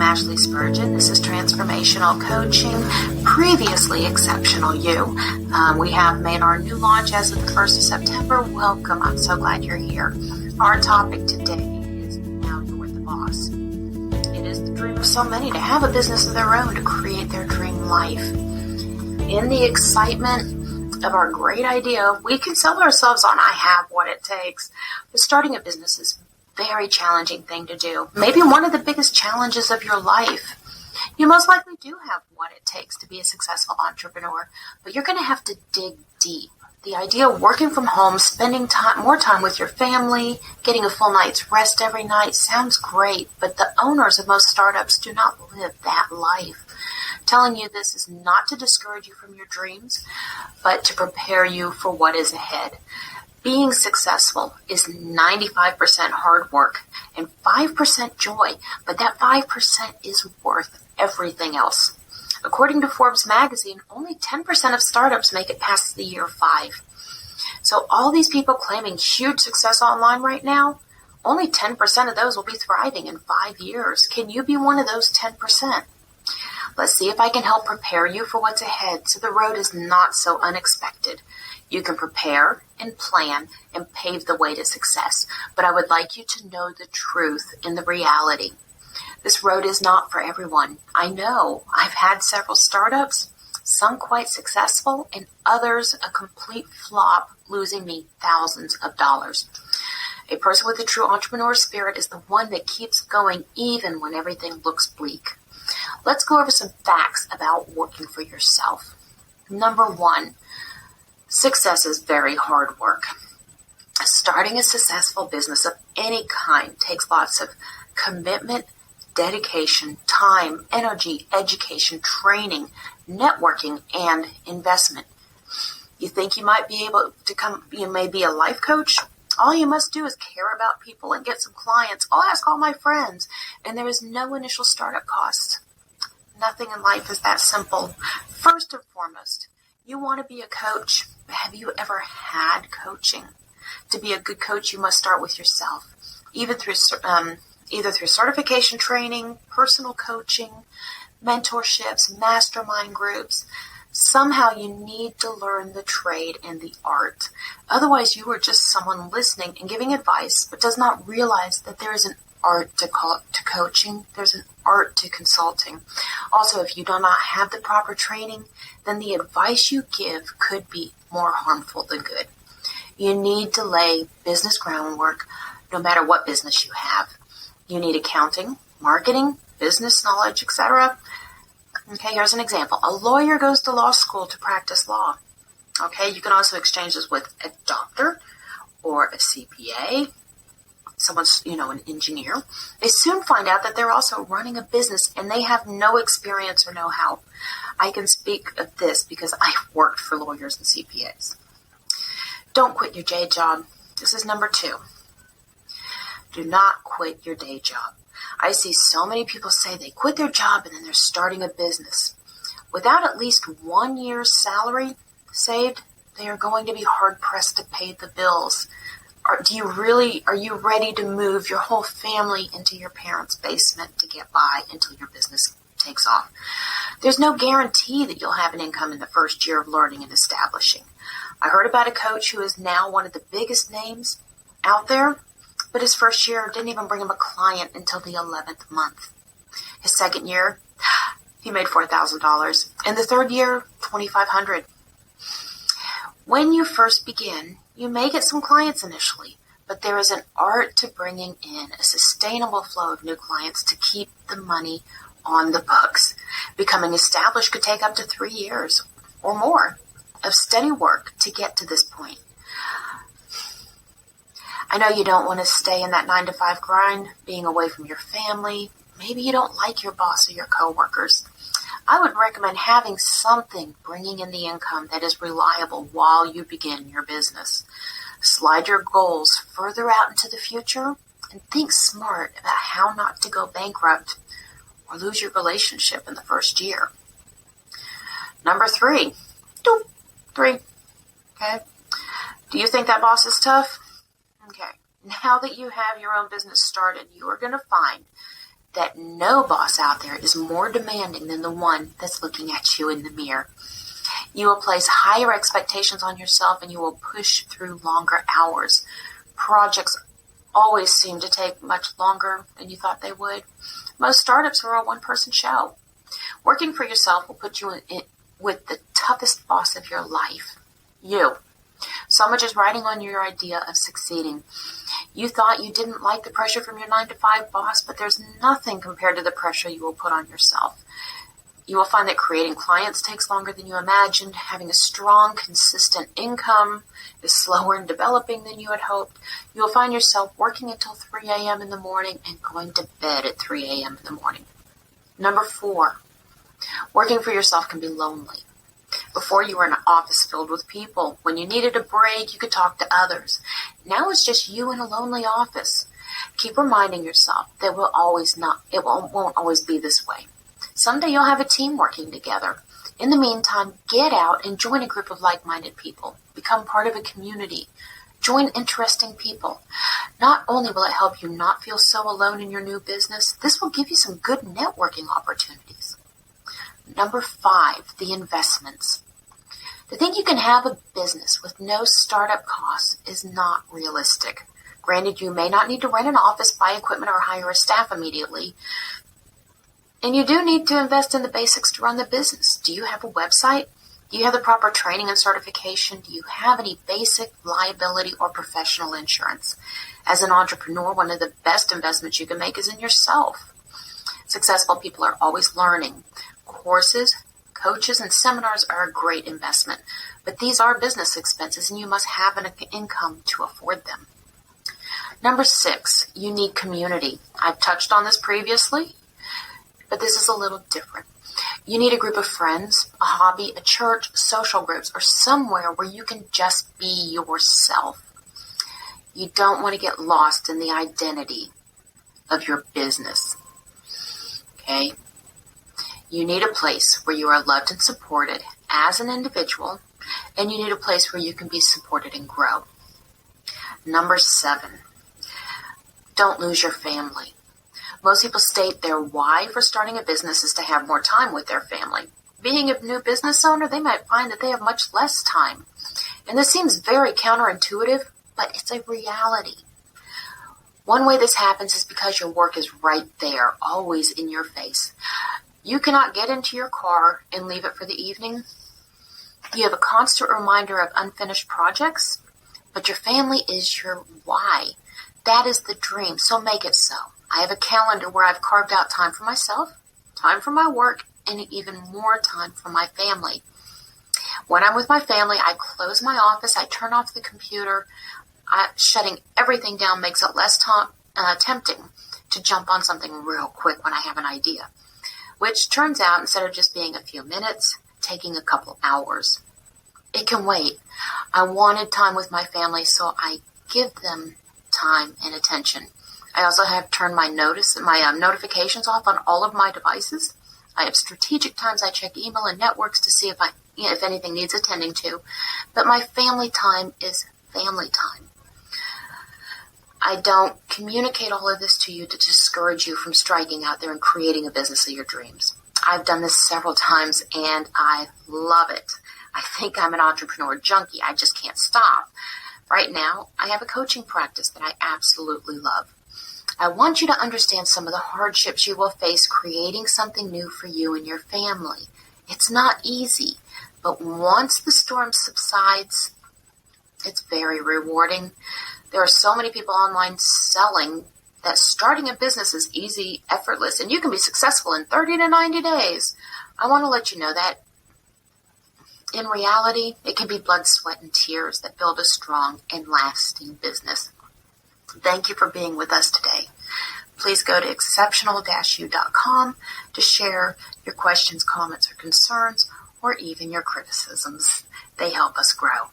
Ashley Spurgeon. This is Transformational Coaching, previously Exceptional You. We have made our new launch as of the 1st of September. Welcome. I'm so glad you're here. Our topic today is Now You're the Boss. It is the dream of so many to have a business of their own, to create their dream life. In the excitement of our great idea, we can sell ourselves on I have what it takes. But starting a business is very challenging thing to do. Maybe one of the biggest challenges of your life. You most likely do have what it takes to be a successful entrepreneur, but you're going to have to dig deep. The idea of working from home, spending more time with your family, getting a full night's rest every night sounds great, but the owners of most startups do not live that life. Telling you this is not to discourage you from your dreams, but to prepare you for what is ahead. Being successful is 95% hard work and 5% joy, but that 5% is worth everything else. According to Forbes magazine, only 10% of startups make it past the year 5. So all these people claiming huge success online right now, only 10% of those will be thriving in 5 years. Can you be one of those 10%? Let's see if I can help prepare you for what's ahead so the road is not so unexpected. You can prepare and plan and pave the way to success, but I would like you to know the truth and the reality. This road is not for everyone. I know I've had several startups, some quite successful and others a complete flop, losing me thousands of dollars. A person with a true entrepreneur spirit is the one that keeps going even when everything looks bleak. Let's go over some facts about working for yourself. Number 1, success is very hard work. Starting a successful business of any kind takes lots of commitment, dedication, time, energy, education, training, networking, and investment. You think you might be able to you may be a life coach? All you must do is care about people and get some clients. I'll ask all my friends. And there is no initial startup cost. Nothing in life is that simple. First and foremost, you want to be a coach. Have you ever had coaching? To be a good coach, you must start with yourself. Either through certification training, personal coaching, mentorships, mastermind groups. Somehow you need to learn the trade and the art. Otherwise, you are just someone listening and giving advice, but does not realize that there is an art to coaching. There's an art to consulting. Also, if you do not have the proper training, then the advice you give could be more harmful than good. You need to lay business groundwork, no matter what business you have. You need accounting, marketing, business knowledge, etc. Okay, here's an example. A lawyer goes to law school to practice law. Okay, you can also exchange this with a doctor or a CPA, someone's, an engineer. They soon find out that they're also running a business and they have no experience or know-how. I can speak of this because I've worked for lawyers and CPAs. Don't quit your day job. This is number 2. Do not quit your day job. I see so many people say they quit their job and then they're starting a business. Without at least 1 year's salary saved, they are going to be hard-pressed to pay the bills. Are you ready to move your whole family into your parents' basement to get by until your business takes off? There's no guarantee that you'll have an income in the first year of learning and establishing. I heard about a coach who is now one of the biggest names out there, but his first year didn't even bring him a client until the 11th month. His second year, he made $4,000. And the third year, $2,500. When you first begin, you may get some clients initially, but there is an art to bringing in a sustainable flow of new clients to keep the money on the books. Becoming established could take up to 3 years or more of steady work to get to this point. I know you don't want to stay in that 9-to-5 grind, being away from your family. Maybe you don't like your boss or your coworkers. I would recommend having something bringing in the income that is reliable while you begin your business. Slide your goals further out into the future and think smart about how not to go bankrupt or lose your relationship in the first year. Number 3. 3. Okay. Do you think that boss is tough? Okay. Now that you have your own business started, you are going to find that no boss out there is more demanding than the one that's looking at you in the mirror. You will place higher expectations on yourself and you will push through longer hours. Projects always seem to take much longer than you thought they would. Most startups are a one-person show. Working for yourself will put you in with the toughest boss of your life, you. So much is riding on your idea of succeeding. You thought you didn't like the pressure from your 9-to-5 boss, but there's nothing compared to the pressure you will put on yourself. You will find that creating clients takes longer than you imagined. Having a strong, consistent income is slower in developing than you had hoped. You will find yourself working until 3 a.m. in the morning and going to bed at 3 a.m. in the morning. Number 4, working for yourself can be lonely. Before, you were in an office filled with people. When you needed a break, you could talk to others. Now it's just you in a lonely office. Keep reminding yourself that it won't always be this way. Someday you'll have a team working together. In the meantime, get out and join a group of like-minded people. Become part of a community. Join interesting people. Not only will it help you not feel so alone in your new business, this will give you some good networking opportunities. Number 5, the investments. To think you can have a business with no startup costs is not realistic. Granted, you may not need to rent an office, buy equipment, or hire a staff immediately. And you do need to invest in the basics to run the business. Do you have a website? Do you have the proper training and certification? Do you have any basic liability or professional insurance? As an entrepreneur, one of the best investments you can make is in yourself. Successful people are always learning. Courses, coaches, and seminars are a great investment, but these are business expenses and you must have an income to afford them. Number 6, you need community. I've touched on this previously, but this is a little different. You need a group of friends, a hobby, a church, social groups, or somewhere where you can just be yourself. You don't want to get lost in the identity of your business. Okay? You need a place where you are loved and supported as an individual, and you need a place where you can be supported and grow. Number 7, don't lose your family. Most people state their why for starting a business is to have more time with their family. Being a new business owner, they might find that they have much less time. And this seems very counterintuitive, but it's a reality. One way this happens is because your work is right there, always in your face. You cannot get into your car and leave it for the evening. You have a constant reminder of unfinished projects, but your family is your why. That is the dream, so make it so. I have a calendar where I've carved out time for myself, time for my work, and even more time for my family. When I'm with my family, I close my office, I turn off the computer. Shutting everything down makes it less tempting to jump on something real quick when I have an idea, which turns out, instead of just being a few minutes, taking a couple hours. It can wait. I wanted time with my family, so I give them time and attention. I also have turned my notifications off on all of my devices. I have strategic times I check email and networks to see if anything needs attending to. But my family time is family time. I don't communicate all of this to you to discourage you from striking out there and creating a business of your dreams. I've done this several times and I love it. I think I'm an entrepreneur junkie. I just can't stop. Right now, I have a coaching practice that I absolutely love. I want you to understand some of the hardships you will face creating something new for you and your family. It's not easy, but once the storm subsides, it's very rewarding. There are so many people online selling that starting a business is easy, effortless, and you can be successful in 30 to 90 days. I want to let you know that in reality, it can be blood, sweat, and tears that build a strong and lasting business. Thank you for being with us today. Please go to exceptional-u.com to share your questions, comments, or concerns, or even your criticisms. They help us grow.